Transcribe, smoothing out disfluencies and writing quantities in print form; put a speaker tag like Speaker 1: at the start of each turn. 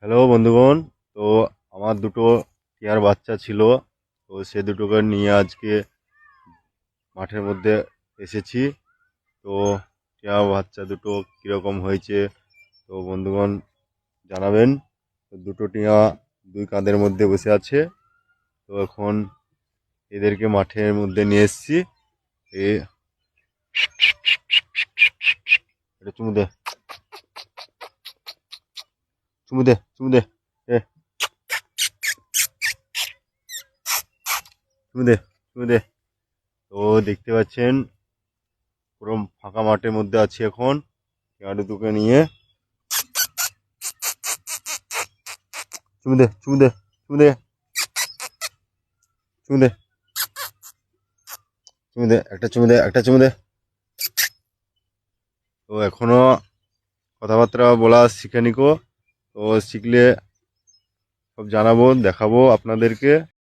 Speaker 1: Hello বন্ধুগণ। তো আমার দুটো টিয়ার বাচ্চা ছিল, তো সে দুটোকে নিয়ে আজকে মাঠের মধ্যে এসেছি। তো টিয়া বাচ্চা দুটো কীরকম হয়েছে তো বন্ধুগণ জানাবেন। তো দুটো টিয়া দুই কাঁধের মধ্যে বসে আছে। তো এখন এদেরকে মাঠের মধ্যে নিয়ে এসেছি। এ এটা চুমু দে, চুমু দে, চুমু দে, এ চুমু দে, চুমু দে। তো দেখতে পাচ্ছেন পুরো ফাঁকা মাঠের মধ্যে আছি এখন টিয়া দুটোকে নিয়ে। চুমু দে, চুমু দে, চুমু দে, চুমু দে, চুমু দে, একটা চুমু দে, একটা চুমু দে। তো এখনো কথাবার্তা বলা শিখেনি কো। তো শিখলে সব জানাবো, দেখাবো আপনাদেরকে।